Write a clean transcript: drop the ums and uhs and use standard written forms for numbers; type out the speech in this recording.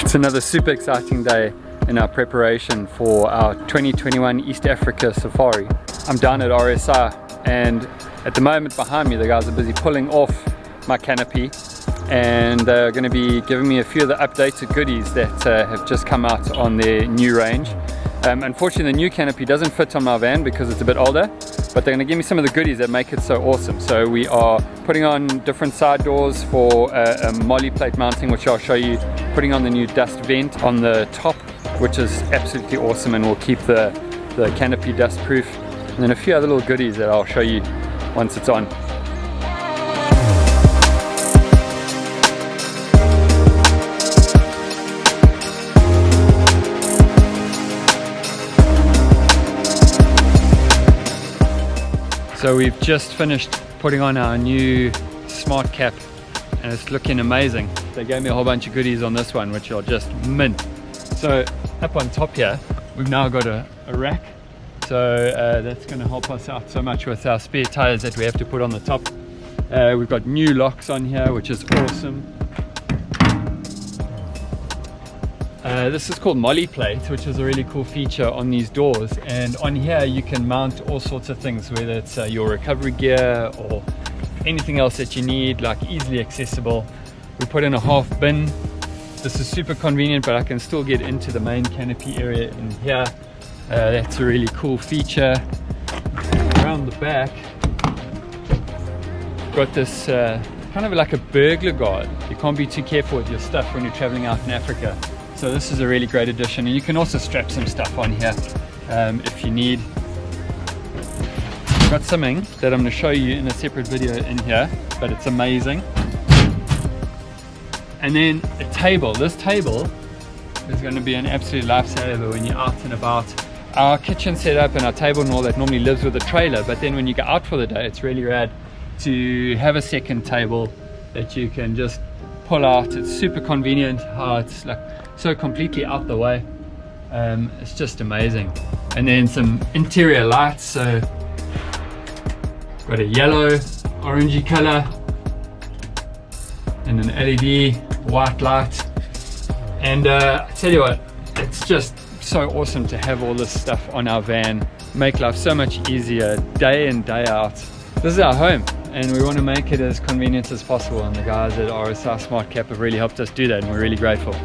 It's another super exciting day in our preparation for our 2021 East Africa safari. I'm down at RSI, and at the moment behind me the guys are busy pulling off my canopy, and they're going to be giving me a few of the updated goodies that have just come out on their new range. Unfortunately, the new canopy doesn't fit on my van because it's a bit older, but they're going to give me some of the goodies that make it so awesome. So we are putting on different side doors for a molle plate mounting, which I'll show you, putting on the new dust vent on the top, which is absolutely awesome and will keep the canopy dust proof, and then a few other little goodies that I'll show you once it's on. So we've just finished putting on our new Smartcap and it's looking amazing. They gave me a whole bunch of goodies on this one, which are just mint. So up on top here, we've now got a rack. So that's going to help us out so much with our spare tires that we have to put on the top. We've got new locks on here, which is awesome. This is called molle plate, which is a really cool feature on these doors, and on here you can mount all sorts of things, whether it's your recovery gear or anything else that you need, like easily accessible. We put in a half bin. This is super convenient, but I can still get into the main canopy area in here. That's a really cool feature. Around the back, got this kind of like a burglar guard. You can't be too careful with your stuff when you're traveling out in Africa. So this is a really great addition, and you can also strap some stuff on here if you need. I've got something that I'm going to show you in a separate video in here, but it's amazing. And then a table. This table is going to be an absolute lifesaver when you're out and about. Our kitchen setup and our table and all that normally lives with a trailer, but then when you go out for the day, it's really rad to have a second table that you can just pull out. It's super convenient how it's like so completely out the way. It's just amazing. And then some interior lights. So got a yellow, orangey color, and an LED white light. And I tell you what, it's just so awesome to have all this stuff on our van. Make life so much easier day in, day out. This is our home, and we want to make it as convenient as possible, and the guys at RSI Smartcap have really helped us do that, and we're really grateful.